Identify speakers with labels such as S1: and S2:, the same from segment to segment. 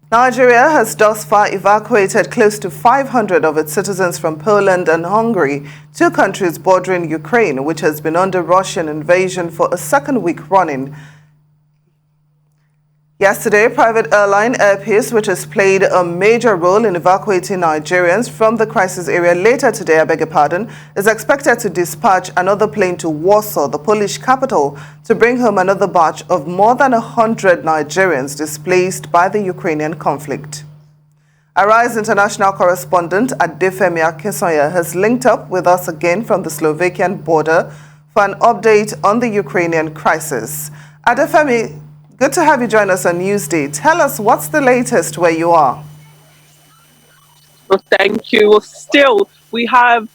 S1: Nigeria has thus far evacuated close to 500 of its citizens from Poland and Hungary, two countries bordering Ukraine, which has been under Russian invasion for a second week running. Yesterday, private airline Air Peace, which has played a major role in evacuating Nigerians from the crisis area later today, is expected to dispatch another plane to Warsaw, the Polish capital, to bring home another batch of more than 100 Nigerians displaced by the Ukrainian conflict. Arise International Correspondent Adefemi Akinsanya has linked up with us again from the Slovakian border for an update on the Ukrainian crisis. Adefemi, good to have you join us on Newsday. Tell us what's the latest where you are.
S2: Well, thank you. Well, still, we have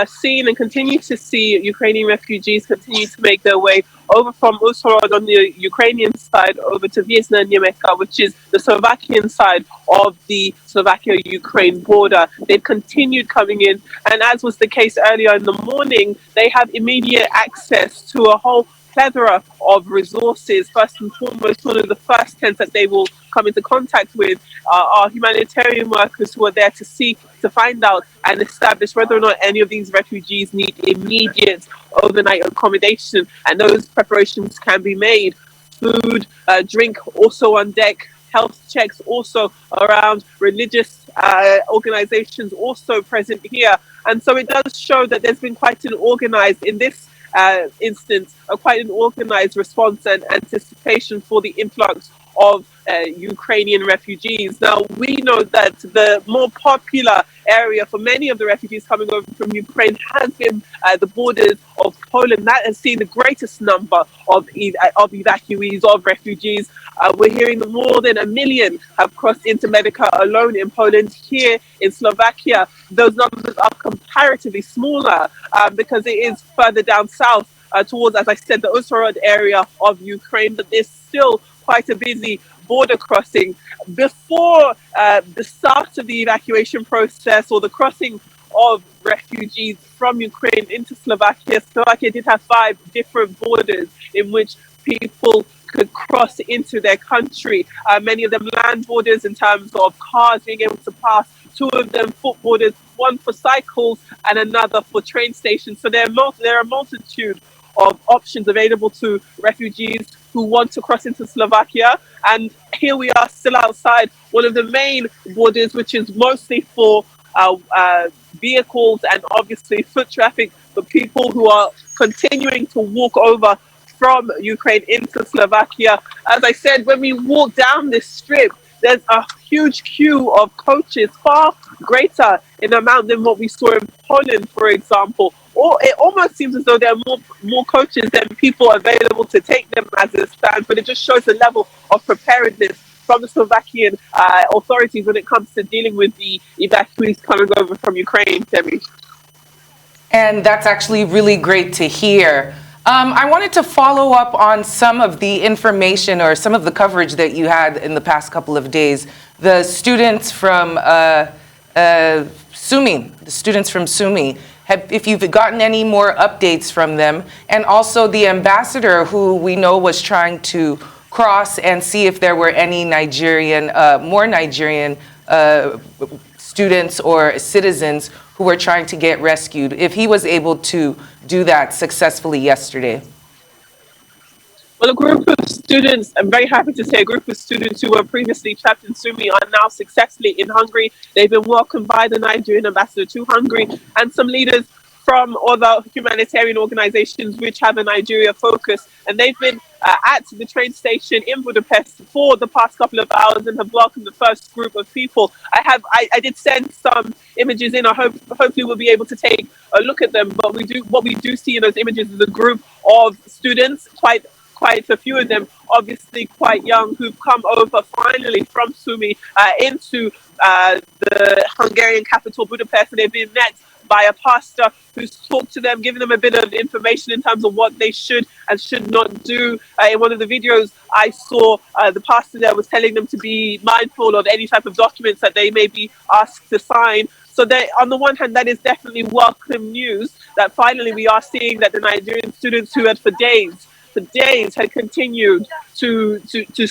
S2: seen and continue to see Ukrainian refugees continue to make their way over from Uzhhorod on the Ukrainian side over to Viesna Nemeka, which is the Slovakian side of the Slovakia-Ukraine border. They've continued coming in, and as was the case earlier in the morning, they have immediate access to a whole plethora of resources. First and foremost, one of the first tents that they will come into contact with are humanitarian workers who are there to seek to find out and establish whether or not any of these refugees need immediate overnight accommodation, and those preparations can be made. Food, drink also on deck, health checks also around, religious organizations also present here. And so it does show that there's been quite an organized, in this instance, quite an organized response and anticipation for the influx of Ukrainian refugees. Now, we know that the more popular area for many of the refugees coming over from Ukraine has been the borders of Poland. That has seen the greatest number of evacuees, of refugees. We're hearing that more than 1 million have crossed into Medica alone in Poland. Here in Slovakia, those numbers are comparatively smaller because it is further down south towards, as I said, the Uzhhorod area of Ukraine, but there's still quite a busy border crossing. Before the start of the evacuation process or the crossing of refugees from Ukraine into Slovakia, Slovakia did have 5 different borders in which people could cross into their country. Many of them land borders in terms of cars being able to pass, 2 of them foot borders, 1 for cycles and another for train stations. So there are a multitude of options available to refugees who want to cross into Slovakia. And here we are still outside one of the main borders, which is mostly for vehicles and obviously foot traffic, for people who are continuing to walk over from Ukraine into Slovakia. As I said, when we walk down this strip, there's a huge queue of coaches, far greater in amount than what we saw in Poland, for example. Or it almost seems as though there are more coaches than people available to take them as it stands, but it just shows the level of preparedness from the Slovakian authorities when it comes to dealing with the evacuees coming over from Ukraine, Debbie.
S3: And that's actually really great to hear. I wanted to follow up on some of the information or some of the coverage that you had in the past couple of days. The students from Sumy, if you've gotten any more updates from them, and also the ambassador who we know was trying to cross and see if there were any more Nigerian students or citizens who were trying to get rescued, if he was able to do that successfully yesterday.
S2: Well, a group of students, I'm very happy to say, a group of students who were previously trapped in Sumy are now successfully in Hungary. They've been welcomed by the Nigerian ambassador to Hungary and some leaders from other humanitarian organizations which have a Nigeria focus. And they've been at the train station in Budapest for the past couple of hours and have welcomed the first group of people. I did send some images in. Hopefully we'll be able to take a look at them. But what we do see in those images is a group of students, quite a few of them, obviously quite young, who've come over finally from Sumy into the Hungarian capital, Budapest, and they've been met by a pastor who's talked to them, given them a bit of information in terms of what they should and should not do. In one of the videos I saw, the pastor there was telling them to be mindful of any type of documents that they may be asked to sign. So on the one hand, that is definitely welcome news, that finally we are seeing that the Nigerian students who had for days had continued to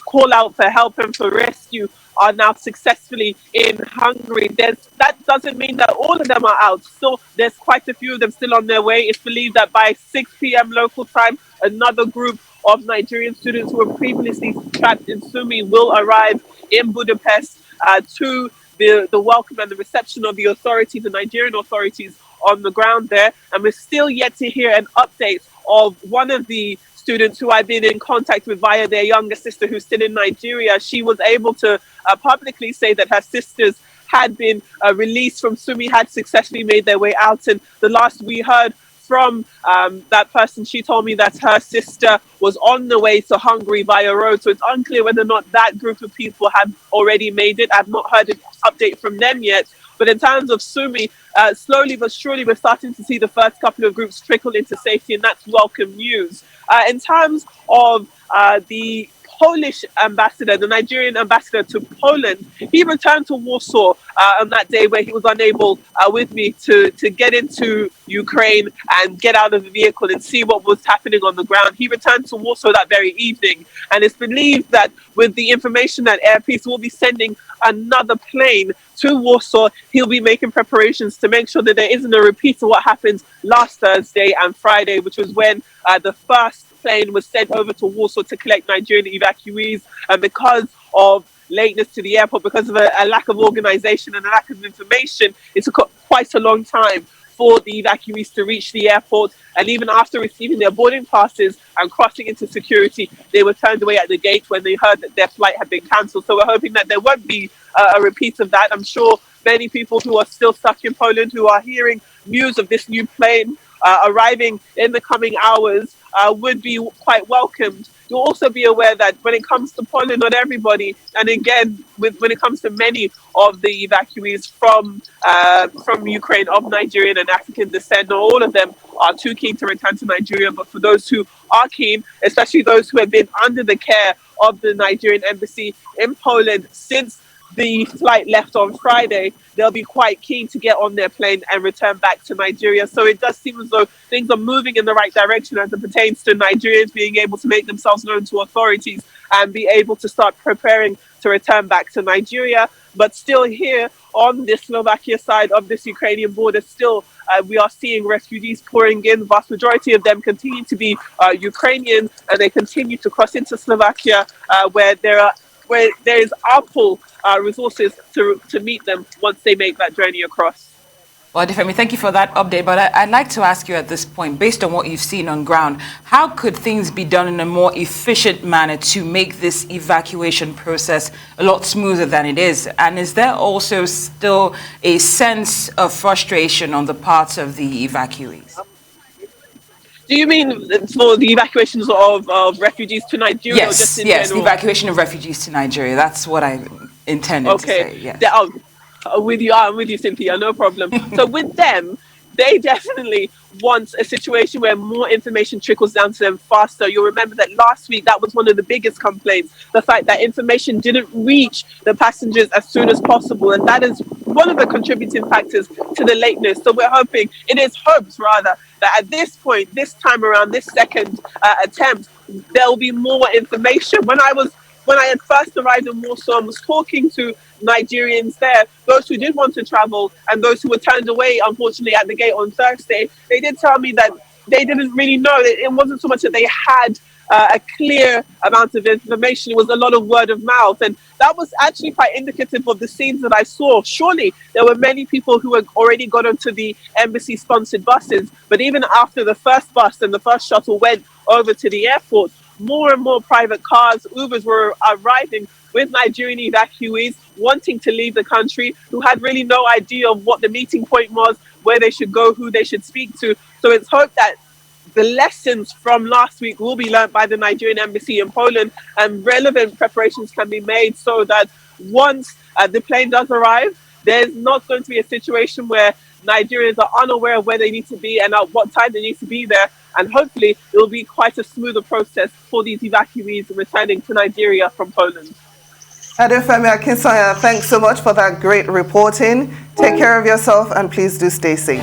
S2: call out for help and for rescue are now successfully in Hungary. That doesn't mean that all of them are out. Still, there's quite a few of them still on their way. It's believed that by 6 p.m. local time, another group of Nigerian students who were previously trapped in Sumy will arrive in Budapest to the welcome and the reception of the authorities, the Nigerian authorities on the ground there. And we're still yet to hear an update of one of the students who I've been in contact with via their younger sister who's still in Nigeria. She was able to publicly say that her sisters had been released from Sumy, had successfully made their way out. And the last we heard from that person, she told me that her sister was on the way to Hungary via road. So it's unclear whether or not that group of people have already made it. I've not heard an update from them yet. But in terms of Sumy, slowly but surely, we're starting to see the first couple of groups trickle into safety, and that's welcome news. In terms of the Polish ambassador, the Nigerian ambassador to Poland, he returned to Warsaw on that day where he was unable with me to get into Ukraine and get out of the vehicle and see what was happening on the ground. He returned to Warsaw that very evening, and it's believed that with the information that Air Peace will be sending another plane to Warsaw, he'll be making preparations to make sure that there isn't a repeat of what happened last Thursday and Friday, which was when the first plane was sent over to Warsaw to collect Nigerian evacuees. And because of lateness to the airport, because of a lack of organization and a lack of information, it took quite a long time for the evacuees to reach the airport. And even after receiving their boarding passes and crossing into security, they were turned away at the gate when they heard that their flight had been cancelled. So we're hoping that there won't be a repeat of that. I'm sure many people who are still stuck in Poland, who are hearing news of this new plane arriving in the coming hours, would be quite welcomed. You'll also be aware that when it comes to Poland, not everybody, and again, when it comes to many of the evacuees from Ukraine of Nigerian and African descent, not all of them are too keen to return to Nigeria. But for those who are keen, especially those who have been under the care of the Nigerian embassy in Poland since the flight left on Friday, they'll be quite keen to get on their plane and return back to Nigeria. So it does seem as though things are moving in the right direction as it pertains to Nigerians being able to make themselves known to authorities and be able to start preparing to return back to Nigeria. But still here on the Slovakia side of this Ukrainian border, still we are seeing refugees pouring in. The vast majority of them continue to be Ukrainian, and they continue to cross into Slovakia where there is ample resources to meet them once they make that journey across.
S4: Well, Adefemi, thank you for that update. But I'd like to ask you at this point, based on what you've seen on ground, how could things be done in a more efficient manner to make this evacuation process a lot smoother than it is? And is there also still a sense of frustration on the part of the evacuees?
S2: Do you mean for the evacuations of refugees to Nigeria?
S4: Yes,
S2: or just in
S4: yes,
S2: general?
S4: the evacuation of refugees to Nigeria. That's what I intended to say, yes.
S2: I'm with you, Cynthia, no problem. So with them, they definitely want a situation where more information trickles down to them faster. You'll remember that last week, that was one of the biggest complaints, the fact that information didn't reach the passengers as soon as possible. And that is one of the contributing factors to the lateness. So we're hoping, it is hopes rather, that at this point, this time around, this second attempt, there'll be more information. When I had first arrived in Warsaw and was talking to Nigerians there, those who did want to travel and those who were turned away, unfortunately, at the gate on Thursday, they did tell me that they didn't really know. It wasn't so much that they had a clear amount of information. It was a lot of word of mouth. And that was actually quite indicative of the scenes that I saw. Surely there were many people who had already got onto the embassy-sponsored buses. But even after the first bus and the first shuttle went over to the airport, more and more private cars, Ubers were arriving with Nigerian evacuees wanting to leave the country, who had really no idea of what the meeting point was, where they should go, who they should speak to. So it's hoped that the lessons from last week will be learned by the Nigerian embassy in Poland, and relevant preparations can be made so that once the plane does arrive, there's not going to be a situation where Nigerians are unaware of where they need to be and at what time they need to be there. And hopefully it will be quite a smoother process for these evacuees returning to Nigeria from Poland.
S1: Adefemi Akinsanya, thanks so much for that great reporting. Take care of yourself and please do stay safe.